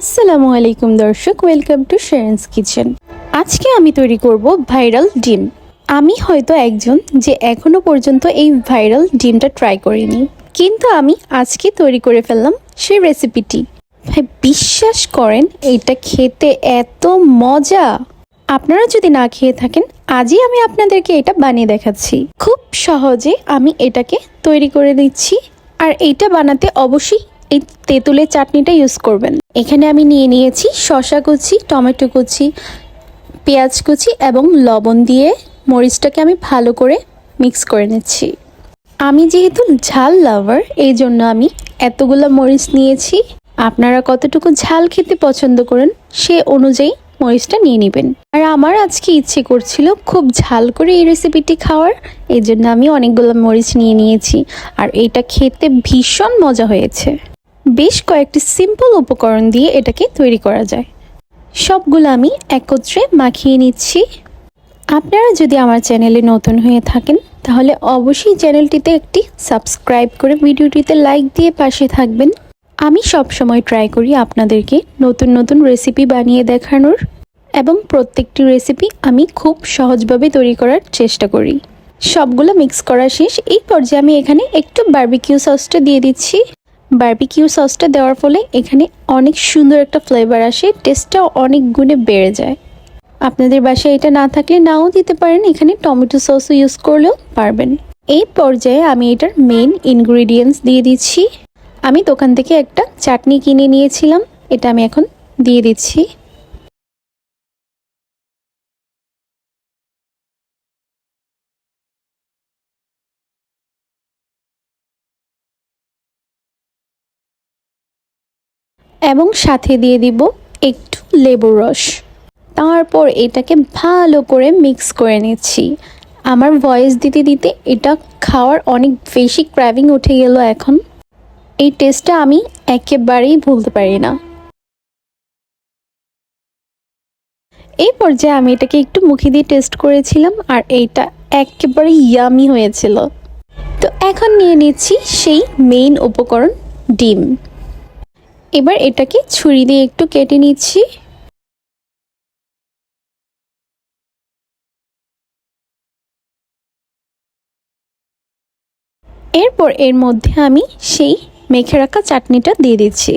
আসসালামু আলাইকুম দর্শক, ওয়েলকাম টু শেরেন্স কিচেন। আজকে আমি তৈরি করব ভাইরাল ডিম। আমি হয়তো একজন যে এখনো পর্যন্ত এই ভাইরাল ডিমটা ট্রাই করিনি, কিন্তু আমি আজকে তৈরি করে ফেললাম সেই রেসিপিটি। ভাই বিশ্বাস করেন, এটা খেতে এত মজা। আপনারা যদি না খেয়ে থাকেন, আজই আমি আপনাদেরকে এটা বানিয়ে দেখাচ্ছি। খুব সহজে আমি এটাকে তৈরি করে দিচ্ছি। আর এইটা বানাতে অবশ্যই এই তেঁতুলের চাটনিটা ইউজ করবেন। এখানে আমি নিয়ে নিয়েছি শসা কুচি, টমেটো কুচি, পেঁয়াজ কুচি এবং লবণ দিয়ে মরিচটাকে আমি ভালো করে মিক্স করে নিচ্ছি। আমি যেহেতু ঝাল লাভার, এই জন্য আমি এতগুলো মরিচ নিয়েছি। আপনারা কতটুকু ঝাল খেতে পছন্দ করেন সে অনুযায়ী মরিচটা নিয়ে নেবেন। আর আমার আজকে ইচ্ছে করছিল খুব ঝাল করে এই রেসিপিটি খাওয়ার, এই জন্য আমি অনেকগুলো মরিচ নিয়ে নিয়েছি। আর এটা খেতে ভীষণ মজা হয়েছে। বেশ কয়েকটি সিম্পল উপকরণ দিয়ে এটাকে তৈরি করা যায়। সবগুলো আমি একত্রে মাখিয়ে নিচ্ছি। আপনারা যদি আমার চ্যানেলে নতুন হয়ে থাকেন, তাহলে অবশ্যই চ্যানেলটিতে একটি সাবস্ক্রাইব করে ভিডিওটিতে লাইক দিয়ে পাশে থাকবেন। আমি সব সময় ট্রাই করি আপনাদেরকে নতুন নতুন রেসিপি বানিয়ে দেখানোর, এবং প্রত্যেকটি রেসিপি আমি খুব সহজভাবে তৈরি করার চেষ্টা করি। সবগুলো মিক্স করা শেষ। এই পর্যায়ে আমি এখানে একটু বারবিকিউ সসটা দিয়ে দিচ্ছি। বারবিকিউ সসটা দেওয়ার ফলে এখানে অনেক সুন্দর একটা ফ্লেভার আসে, টেস্টটাও অনেক গুণে বেড়ে যায়। আপনাদের বাসায় এটা না থাকলে নাও দিতে পারেন, এখানে টমেটো সসও ইউজ করলেও পারবেন। এই পর্যায়ে আমি এটার মেইন ইনগ্রিডিয়েন্টস দিয়ে দিচ্ছি। আমি দোকান থেকে একটা চাটনি কিনে নিয়েছিলাম, এটা আমি এখন দিয়ে দিচ্ছি। এবং সাথে দিয়ে দিব একটু লেবুর রস। তারপর এটাকে ভালো করে মিক্স করে নিচ্ছি। আমার ভয়েস দিতে দিতে এটা খাওয়ার অনেক বেশি ক্র্যাভিং উঠে গেল এখন। এই টেস্টটা আমি একেবারেই ভুলতে পারি না। এই পর্যায়ে আমি এটাকে একটু মুখে দিয়ে টেস্ট করেছিলাম, আর এইটা একেবারে ইয়ামি হয়েছিল। তো এখন নিয়ে নিচ্ছি সেই মেইন উপকরণ, ডিম। এবার এটাকে ছুরি দিয়ে একটু কেটে নিচ্ছি। এরপর এর মধ্যে আমি সেই মেখে রাখা চাটনিটা দিয়ে দিচ্ছি।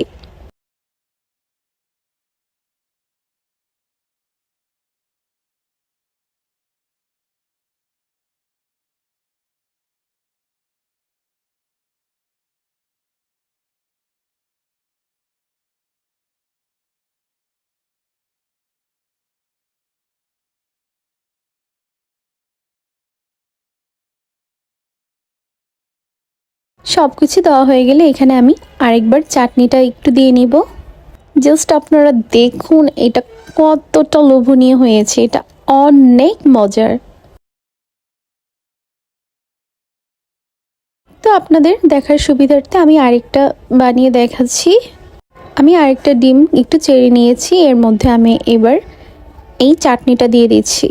সব কিছু দেওয়া হয়ে গেলে এখানে আমি আরেকবার চাটনিটা একটু দিয়ে নিব। জাস্ট আপনারা দেখুন এটা কতটা লোভনীয় হয়েছে, এটা অনেক মজার। তো আপনাদের দেখার সুবিধার্থে আমি আরেকটা বানিয়ে দেখাচ্ছি। আমি আরেকটা ডিম একটু চেড়ে নিয়েছি, এর মধ্যে আমি এবার এই চাটনিটা দিয়ে দিচ্ছি।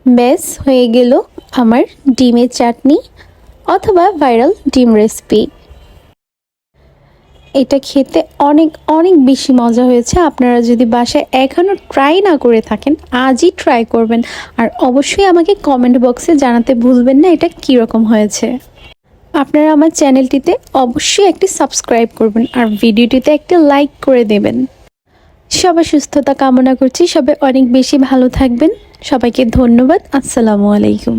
ব্যাস হয়ে গেল আমার ডিমের চাটনি অথবা ভাইরাল ডিম রেসিপি। এটা খেতে অনেক অনেক বেশি মজা হয়েছে। আপনারা যদি বাসায় এখনও ট্রাই না করে থাকেন, আজই ট্রাই করবেন। আর অবশ্যই আমাকে কমেন্ট বক্সে জানাতে ভুলবেন না এটা কীরকম হয়েছে। আপনারা আমার চ্যানেলটিতে অবশ্যই একটি সাবস্ক্রাইব করবেন আর ভিডিওটিতে একটি লাইক করে দেবেন। সবার সুস্থতা কামনা করছি, সবাই অনেক বেশি ভালো থাকবেন। সবাইকে ধন্যবাদ। আসসালামু আলাইকুম।